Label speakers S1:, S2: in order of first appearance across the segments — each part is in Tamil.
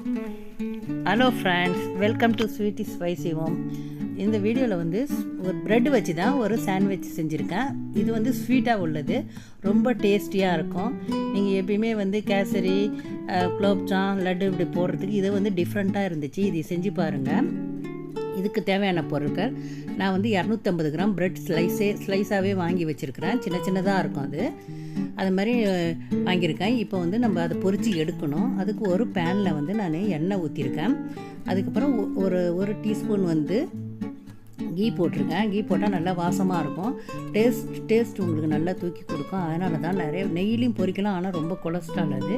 S1: Hello friends, welcome to sweety spicy home. இந்த வீடியோவில் வந்து ஒரு ப்ரெட் வச்சு தான் ஒரு சாண்ட்விச் செஞ்சுருக்கேன். இது வந்து ஸ்வீட்டாக உள்ளது, ரொம்ப டேஸ்டியாக இருக்கும். நீங்கள் எப்பயுமே வந்து கேசரி, குலோப்ஜாம், லட்டு இப்படி போடுறதுக்கு இது வந்து டிஃப்ரெண்ட்டாக இருந்துச்சு. இது செஞ்சு பாருங்கள். இதுக்கு தேவையான பொருட்கள் நான் வந்து 250 கிராம் ப்ரெட் ஸ்லைஸாகவே வாங்கி வச்சுருக்கிறேன். சின்ன சின்னதாக இருக்கும் அது மாதிரி வாங்கியிருக்கேன். இப்போ வந்து நம்ம அதை பொரித்து எடுக்கணும். அதுக்கு ஒரு பேனில் வந்து நான் எண்ணெய் ஊற்றிருக்கேன். அதுக்கப்புறம் ஒரு டீஸ்பூன் வந்து கீ போட்டிருக்கேன். கீ போட்டால் நல்லா வாசமாக இருக்கும். டேஸ்ட் உங்களுக்கு நல்லா தூக்கி கொடுக்கும். அதனால தான் நிறைய நெய்யிலையும் பொரிக்கலாம், ஆனால் ரொம்ப கொலஸ்ட்ரால்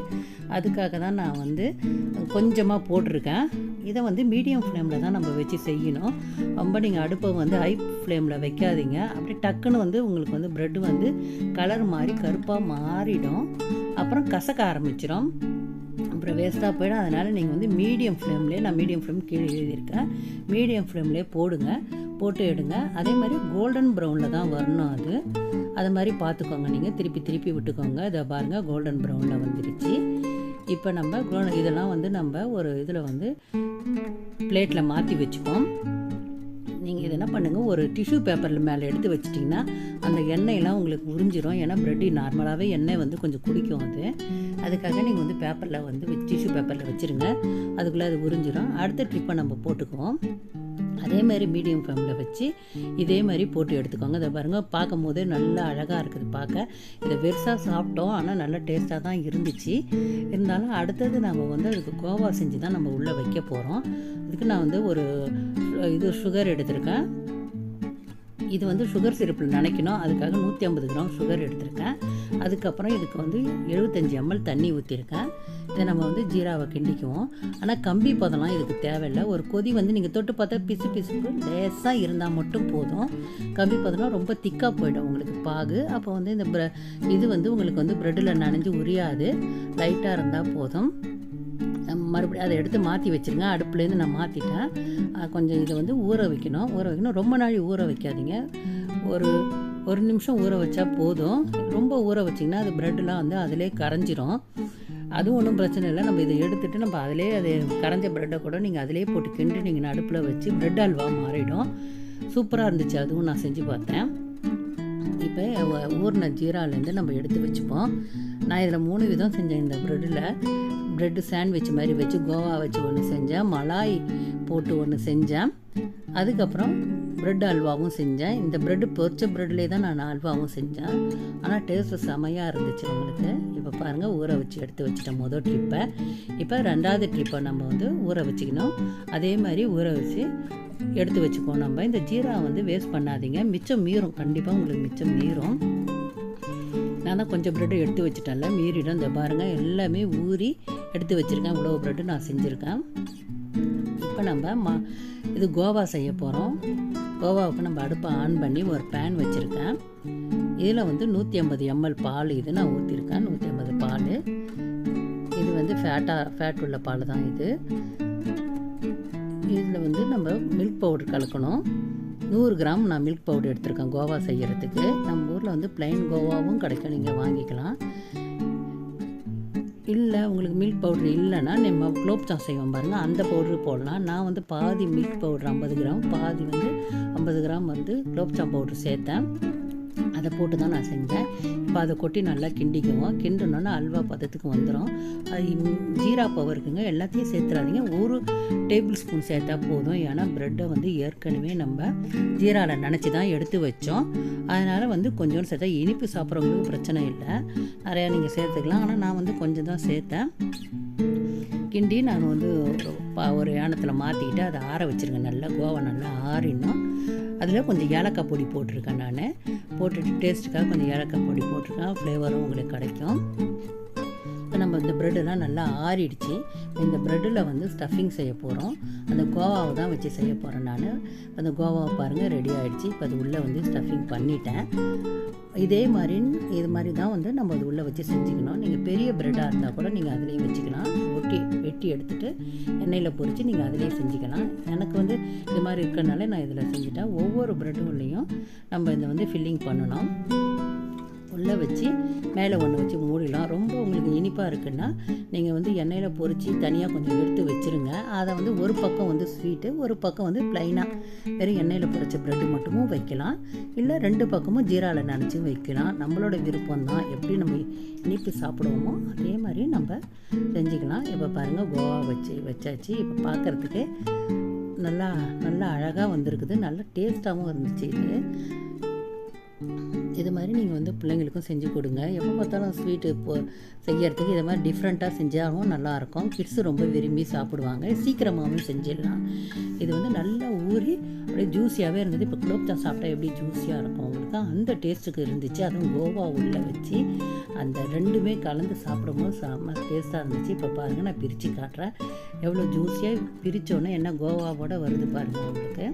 S1: அதுக்காக தான் நான் வந்து கொஞ்சமாக போட்டிருக்கேன். இதை வந்து மீடியம் ஃப்ளேமில் தான் நம்ம வச்சு செய்யணும். ரொம்ப நீங்கள் அடுப்பை வந்து ஹை ஃப்ளேமில் வைக்காதீங்க. அப்படி டக்குன்னு வந்து உங்களுக்கு வந்து ப்ரெட்டு வந்து கலர் மாதிரி கருப்பாக மாறிடும். அப்புறம் கசக்க ஆரம்பிச்சிடும், அப்புறம் வேஸ்ட்டாக போயிடும். அதனால் நீங்கள் வந்து மீடியம் ஃப்ளேம்லேயே, நான் மீடியம் ஃப்ளேம் கீழே எழுதியிருக்கேன், மீடியம் ஃப்ளேம்லேயே போட்டு எடுங்க. அதே மாதிரி கோல்டன் ப்ரௌனில் தான் வரணும் அது மாதிரி பார்த்துக்கோங்க. நீங்கள் திருப்பி விட்டுக்கோங்க. இதை பாருங்கள், கோல்டன் ப்ரௌனில் வந்துருச்சு. இப்போ நம்ம இதெல்லாம் வந்து நம்ம ஒரு இதில் வந்து பிளேட்டில் மாற்றி வச்சுப்போம். நீங்கள் இதை என்ன பண்ணுங்கள், ஒரு டிஷ்யூ பேப்பரில் மேலே எடுத்து வச்சிட்டிங்கன்னா அந்த எண்ணெயெல்லாம் உங்களுக்கு உறிஞ்சிரும். ஏன்னா ப்ரெட்டு நார்மலாகவே எண்ணெய் வந்து கொஞ்சம் குடிக்கும். அதுக்காக நீங்கள் வந்து பேப்பரில் வந்து டிஷ்யூ பேப்பரில் வச்சுருங்க. அதுக்குள்ளே அது உறிஞ்சிரும். அடுத்த ட்ரிப்பை நம்ம போட்டுக்குவோம். அதே மாதிரி மீடியம் ஃப்ளேமில் வச்சு இதே மாதிரி போட்டு எடுத்துக்கோங்க. இதை பாருங்கள், பார்க்கும் போதே நல்லா அழகாக இருக்குது பார்க்க. இதை வெறுசாக சாப்பிட்டோம், ஆனால் நல்லா டேஸ்ட்டாக தான் இருந்துச்சு. இருந்தாலும் அடுத்தது நம்ம வந்து அதுக்கு கோவா செஞ்சு தான் நம்ம உள்ளே வைக்க போகிறோம். அதுக்கு நான் வந்து ஒரு சுகர் எடுத்திருக்கேன். இது வந்து சுகர் சிரப்பில் நினைக்கணும். அதுக்காக 150 கிராம் சுகர் எடுத்திருக்கேன். அதுக்கப்புறம் இதுக்கு வந்து 75 ml தண்ணி ஊற்றிருக்கேன். இதை நம்ம வந்து ஜீராவை கிண்டிக்குவோம். ஆனால் கம்பி பதம்லாம் இதுக்கு தேவையில்லை. ஒரு கொதி வந்து நீங்கள் தொட்டு பார்த்தா பிசுக்கு லேசாக இருந்தால் மட்டும் போதும். கம்பி பதம்லாம் ரொம்ப திக்காக போயிடும் உங்களுக்கு பாகு. அப்போ வந்து இந்த இது வந்து உங்களுக்கு வந்து ப்ரெட்டில் நனைஞ்சு உரியாது. லைட்டாக இருந்தால் போதும். மறுபடியும் அதை எடுத்து மாற்றி வச்சுருங்க. அடுப்புலேருந்து நான் மாற்றிட்டேன். கொஞ்சம் இதை வந்து ஊற வைக்கணும். ரொம்ப நாள் ஊற வைக்காதீங்க. ஒரு நிமிஷம் ஊற வச்சா போதும். ரொம்ப ஊற வச்சிங்கன்னா அது ப்ரெட்டெலாம் வந்து அதிலே கரைஞ்சிரும். அதுவும் ஒன்றும் பிரச்சனை இல்லை. நம்ம இதை எடுத்துகிட்டு நம்ம அதிலே அது கரைஞ்ச ப்ரெட்டை கூட நீங்கள் அதிலே போட்டு கிண்டி நீங்கள் அடுப்பில் வச்சு ப்ரெட் அல்வா மாறிடும். சூப்பராக இருந்துச்சு. அதுவும் நான் செஞ்சு பார்த்தேன். இப்போ ஊறின ஜீராலேருந்து நம்ம எடுத்து வச்சுப்போம். நான் இதில் 3 விதம் செஞ்சேன். இந்த ப்ரெட்டு சாண்ட்விச் மாதிரி வச்சு கோவா வச்சு ஒன்று செஞ்சேன், மலாய் போட்டு ஒன்று செஞ்சேன், அதுக்கப்புறம் ப்ரெட் அல்வாவும் செஞ்சேன். இந்த ப்ரெட்டு பொரிச்ச ப்ரெட்லேயே தான் நான் அல்வாவும் செஞ்சேன். ஆனால் டேஸ்ட்டு செமையாக இருந்துச்சு உங்களுக்கு. இப்போ பாருங்கள், ஊற வச்சு எடுத்து வச்சுட்டேன் முதல் ட்ரிப்பை. இப்போ 2வது ட்ரிப்பை நம்ம வந்து ஊற வச்சுக்கணும். அதே மாதிரி ஊற வச்சு எடுத்து வச்சுக்கோம். நம்ம இந்த ஜீரா வந்து வேஸ்ட் பண்ணாதீங்க, மிச்சம் மீறும். கண்டிப்பாக உங்களுக்கு மிச்சம் மீறும். நான் தான் கொஞ்சம் ப்ரெட்டு எடுத்து வச்சுட்டேன்ல, மீறிடும். இந்த பாருங்கள், எல்லாமே ஊறி எடுத்து வச்சுருக்கேன். இவ்வளோ ப்ரெட்டு நான் செஞ்சுருக்கேன். இப்போ நம்ம இது கோவா செய்ய போகிறோம். கோவாவுக்கு நம்ம அடுப்பை ஆன் பண்ணி ஒரு பேன் வச்சுருக்கேன். இதில் வந்து 150 ml பால் இது நான் ஊற்றிருக்கேன். 150 பால். இது வந்து ஃபேட் உள்ள பால் தான் இது. இதில் வந்து நம்ம மில்க் பவுடர் கலக்கணும். 100 கிராம் நான் மில்க் பவுடர் எடுத்திருக்கேன் கோவா செய்கிறதுக்கு. நம்ம ஊரில் வந்து ப்ளைன் கோவாவும் கிடைக்கும், நீங்கள் வாங்கிக்கலாம். இல்லை உங்களுக்கு மில்க் பவுட்ரு இல்லைன்னா நம்ம குலோப்ஜாம் செய்வோம் பாருங்கள், அந்த பவுட்ரு போடலாம். நான் வந்து பாதி மில்க் பவுட்ரு 50 கிராம், பாதி வந்து 50 கிராம் வந்து குலோப்ஜாம் பவுட்ரு சேர்த்தேன். அதை போட்டு தான் நான் செஞ்சேன். இப்போ அதை கொட்டி நல்லா கிண்டிக்குவோம். கிண்டினோன்னா அல்வா பதத்துக்கு வந்துடும். அது ஜீரா பவருக்குங்க, எல்லாத்தையும் சேர்த்துறாதீங்க. 1 டேபிள் ஸ்பூன் சேர்த்தா போதும். ஏன்னா ப்ரெட்டை வந்து ஏற்கனவே நம்ம ஜீராவில் நினச்சி தான் எடுத்து வச்சோம். அதனால் வந்து கொஞ்சோண்டு சேர்த்தா, இனிப்பு சாப்பிட்றவங்களுக்கு பிரச்சனை இல்லை, நிறையா நீங்கள் சேர்த்துக்கலாம். ஆனால் நான் வந்து கொஞ்சம் தான் சேர்த்தேன். கிண்டி நான் வந்து ஒரு யானத்தில் மாற்றிக்கிட்டு அதை ஆற வச்சுருங்க. நல்லா கோவா நல்லா ஆறிடணும். அதில் கொஞ்சம் ஏலக்காய் பொடி போட்டிருக்கேன். நான் போட்டுட்டு டேஸ்ட்டுக்காக கொஞ்சம் ஏலக்காய் பொடி போட்டிருக்கேன். ஃப்ளேவரும் உங்களுக்கு கிடைக்கும். இப்போ நம்ம இந்த ப்ரெட்டெல்லாம் நல்லா ஆறிடுச்சு. இந்த ப்ரெட்டில் வந்து ஸ்டஃபிங் செய்ய போகிறோம். அந்த கோவாவை தான் வச்சு செய்ய போகிறேன் நான். அந்த கோவாவை பாருங்கள், ரெடி ஆகிடுச்சு. இப்போ அது உள்ளே வந்து ஸ்டஃபிங் பண்ணிட்டேன். இது மாதிரி தான் வந்து நம்ம அது உள்ளே வச்சு செஞ்சுக்கணும். நீங்கள் பெரிய ப்ரெட்டாக இருந்தால் கூட நீங்கள் அதுலேயும் வச்சுக்கலாம். வெட்டி எடுத்துகிட்டு எண்ணெயில் பொரித்து நீங்கள் அதிலே செஞ்சுக்கலாம். எனக்கு வந்து இது மாதிரி இருக்கிறனால நான் இதில் செஞ்சுட்டேன். ஒவ்வொரு ப்ரெட்டும் உள்ளேயும் நம்ம இதை வந்து ஃபில்லிங் பண்ணணும். உள்ளே வச்சு மேலே ஒன்று வச்சு மூடிடலாம். ரொம்ப உங்களுக்கு இனிப்பாக இருக்குன்னா நீங்கள் வந்து எண்ணெயில் பொரித்து தனியாக கொஞ்சம் எடுத்து வச்சுருங்க. அதை வந்து ஒரு பக்கம் வந்து ஸ்வீட்டு, ஒரு பக்கம் வந்து ப்ளைனாக வெறும் எண்ணெயில் பொரிச்ச ப்ரெட்டு மட்டுமும் வைக்கலாம். இல்லை 2 பக்கமும் ஜீராவில் நனைச்சும் வைக்கலாம். நம்மளோட விருப்பம் தான். எப்படி நம்ம இனிப்பு சாப்பிடுவோமோ அதே மாதிரி நம்ம செஞ்சுக்கலாம். இப்போ பாருங்கள், கோவா வச்சாச்சு. இப்போ பார்க்குறதுக்கு நல்லா அழகாக வந்திருக்குது. நல்லா டேஸ்ட்டாகவும் இருந்துச்சு. இது மாதிரி நீங்கள் வந்து பிள்ளைங்களுக்கும் செஞ்சு கொடுங்க. எப்போ பார்த்தாலும் ஸ்வீட்டு செய்யறதுக்கு இதை மாதிரி டிஃப்ரெண்ட்டாக செஞ்சாலும் நல்லாயிருக்கும். கிட்ஸு ரொம்ப விரும்பி சாப்பிடுவாங்க. சீக்கிரமாகவும் செஞ்சிடலாம். இது வந்து நல்லா ஊறி அப்படியே ஜூஸியாகவே இருந்தது. இப்போ குலோப்ஜாம் சாப்பிட்டா எப்படி ஜூஸியாக இருக்கும் உங்களுக்கு, அந்த டேஸ்ட்டுக்கு இருந்துச்சு. அதுவும் கோவா உள்ளே வச்சு அந்த 2மே கலந்து சாப்பிடும்போது செம்ம டேஸ்ட்டாக இருந்துச்சு. இப்போ பாருங்கள், நான் பிரித்து காட்டுறேன். எவ்வளோ ஜூஸியாக பிரித்தோன்னே என்ன கோவாவோட வருது பாருங்கள் உங்களுக்கு.